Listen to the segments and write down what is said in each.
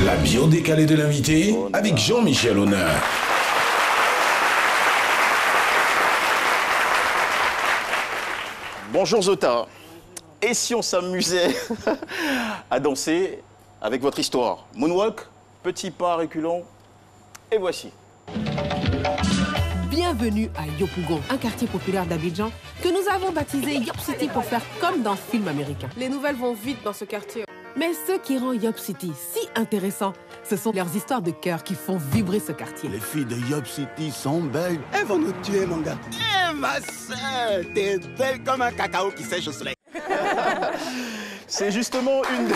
La bio décalée de l'invité avec Jean-Michel Honneur. Bonjour Zota. Et si on s'amusait à danser avec votre histoire? Moonwalk, petit pas reculons, et voici. Bienvenue à Yopougon, un quartier populaire d'Abidjan que nous avons baptisé Yop City pour faire comme dans film américain. Les nouvelles vont vite dans ce quartier. Mais ce qui rend Yop City si intéressant, ce sont leurs histoires de cœur qui font vibrer ce quartier. Les filles de Yop City sont belles. Elles vont nous tuer, mon gars. Eh, ma soeur, t'es belle comme un cacao qui sèche au soleil. C'est justement une de...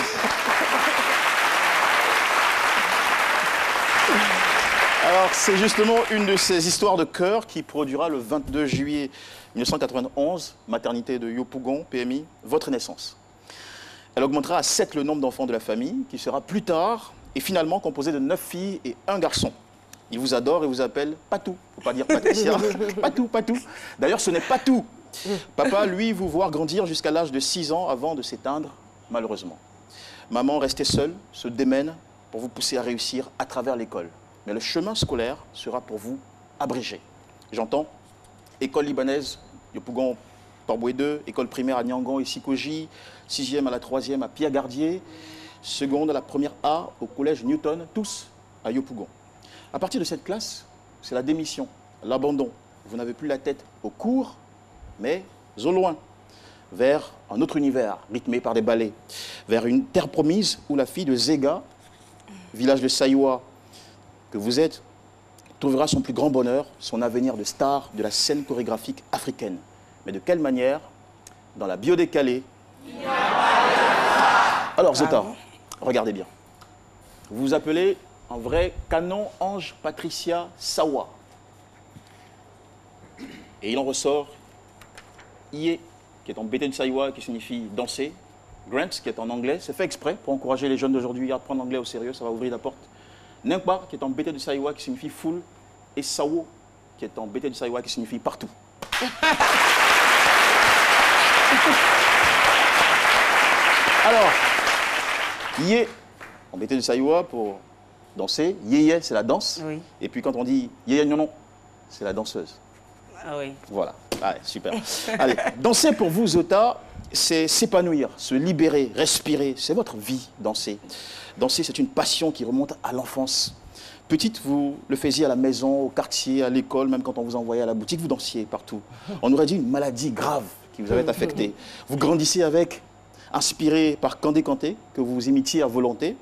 Alors, c'est justement une de ces histoires de cœur qui produira le 22 juillet 1991, maternité de Yopougon, PMI, votre naissance. Elle augmentera à 7 le nombre d'enfants de la famille, qui sera plus tard et finalement composé de 9 filles et 1 garçon. Il vous adore et vous appelle Patou. Faut pas dire Patricia. Patou, Patou. D'ailleurs, ce n'est pas tout. Papa, lui, vous voir grandir jusqu'à l'âge de 6 ans avant de s'éteindre, malheureusement. Maman restait seule, se démène pour vous pousser à réussir à travers l'école. Mais le chemin scolaire sera pour vous abrégé. J'entends école libanaise, Yopougon, Port-Boué 2, école primaire à Niangon et Sikoji, 6e à la 3e à Pierre-Gardier, seconde à la première A au collège Newton, tous à Yopougon. À partir de cette classe, c'est la démission, l'abandon. Vous n'avez plus la tête au cours, mais au loin, vers un autre univers rythmé par des ballets, vers une terre promise où la fille de Zega, village de Saïwa, que vous êtes, trouvera son plus grand bonheur, son avenir de star de la scène chorégraphique africaine. Mais de quelle manière? Dans la bio décalée. Alors Zota, regardez bien. Vous vous appelez un vrai canon ange Patricia Sawa. Et il en ressort Ié, qui est en BT de Saïwa, qui signifie danser. Grant, qui est en anglais. C'est fait exprès pour encourager les jeunes d'aujourd'hui à prendre l'anglais au sérieux, ça va ouvrir la porte. Nengpa, qui est en BT de Saïwa, qui signifie foule. Et Sawo, qui est en BT de Saïwa, qui signifie partout. Alors, Yé, en BT de Saïwa pour danser. Yé, c'est la danse. Oui. Et puis quand on dit Yé, non, c'est la danseuse. Ah oui. Voilà. Allez, super. Allez, danser pour vous, Zota, c'est s'épanouir, se libérer, respirer. C'est votre vie, danser. Danser, c'est une passion qui remonte à l'enfance. Petite, vous le faisiez à la maison, au quartier, à l'école, même quand on vous envoyait à la boutique, vous dansiez partout. On aurait dit une maladie grave qui vous avait affecté. Vous grandissiez avec, inspiré par Kandé Kanté, que vous imitiez à volonté,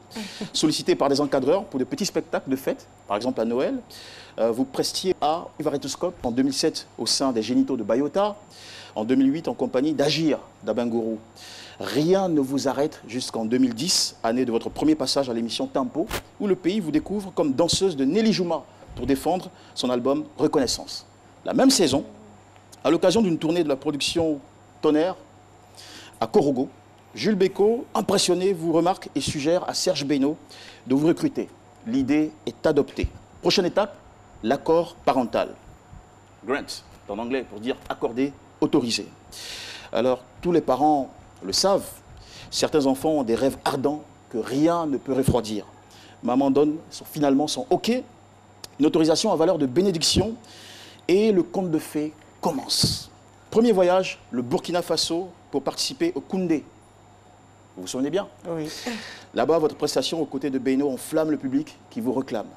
sollicité par des encadreurs pour de petits spectacles de fête, par exemple à Noël. Vous prestiez à Ivaretoscope en 2007 au sein des Génitaux de Bayota, en 2008 en compagnie d'Agir d'Abengourou. Rien ne vous arrête jusqu'en 2010, année de votre premier passage à l'émission Tempo, où le pays vous découvre comme danseuse de Nelly Jouma pour défendre son album Reconnaissance. La même saison, à l'occasion d'une tournée de la production Tonnerre à Korogo, Jules Bécaud, impressionné, vous remarque et suggère à Serge Beynaud de vous recruter. L'idée est adoptée. Prochaine étape, l'accord parental. Grant, en anglais, pour dire accordé, autorisé. Alors, tous les parents le savent, certains enfants ont des rêves ardents que rien ne peut refroidir. Maman donne finalement son OK, une autorisation à valeur de bénédiction, et le conte de fées commence. Premier voyage, le Burkina Faso, pour participer au Koundé. Vous vous souvenez bien? Oui. Là-bas, votre prestation aux côtés de Beynaud enflamme le public qui vous réclame.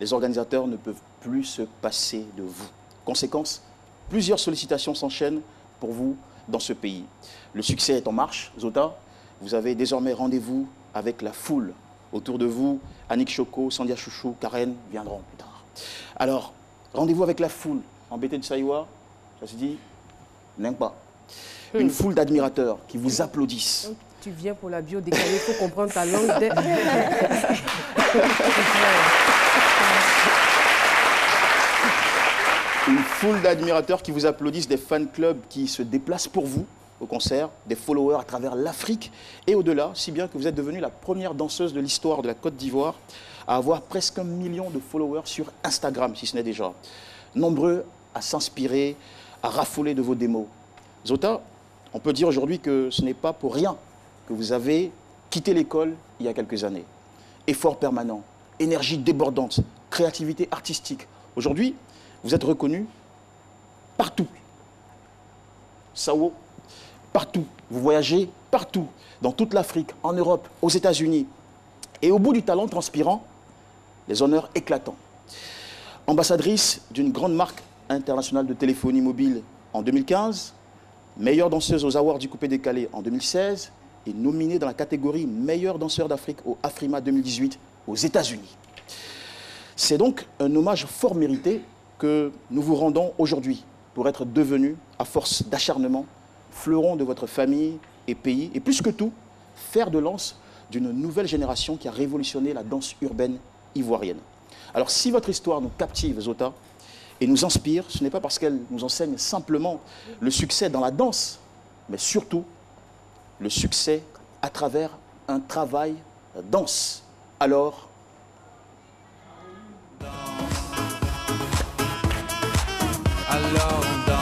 Les organisateurs ne peuvent plus se passer de vous. Conséquence, plusieurs sollicitations s'enchaînent pour vous dans ce pays. Le succès est en marche, Zota. Vous avez désormais rendez-vous avec la foule. Autour de vous, Annick Choco, Sandia Chouchou, Karen viendront plus tard. Alors, rendez-vous avec la foule. En BT de Saïwa, ça se dit, Nengpa. Une foule d'admirateurs qui vous applaudissent. Donc, tu viens pour la bio décalée, il faut comprendre ta langue. Une foule d'admirateurs qui vous applaudissent, des fan clubs qui se déplacent pour vous au concert, des followers à travers l'Afrique et au-delà, si bien que vous êtes devenue la première danseuse de l'histoire de la Côte d'Ivoire à avoir presque 1 million de followers sur Instagram, si ce n'est déjà. Nombreux à s'inspirer, à raffoler de vos démos. Zota, on peut dire aujourd'hui que ce n'est pas pour rien que vous avez quitté l'école il y a quelques années. effort permanent, énergie débordante, créativité artistique. Aujourd'hui, vous êtes reconnu partout. Sao, partout. Vous voyagez partout, dans toute l'Afrique, en Europe, aux États-Unis. Et au bout du talent transpirant, les honneurs éclatants. Ambassadrice d'une grande marque internationale de téléphonie mobile en 2015, meilleure danseuse aux Awards du Coupé Décalé en 2016 et nominée dans la catégorie meilleure danseur d'Afrique au Afrima 2018 aux États-Unis. C'est donc un hommage fort mérité que nous vous rendons aujourd'hui pour être devenu, à force d'acharnement, fleuron de votre famille et pays, et plus que tout, fer de lance d'une nouvelle génération qui a révolutionné la danse urbaine ivoirienne. Alors si votre histoire nous captive, Zota, et nous inspire, ce n'est pas parce qu'elle nous enseigne simplement le succès dans la danse, mais surtout le succès à travers un travail danse. Alors, Alors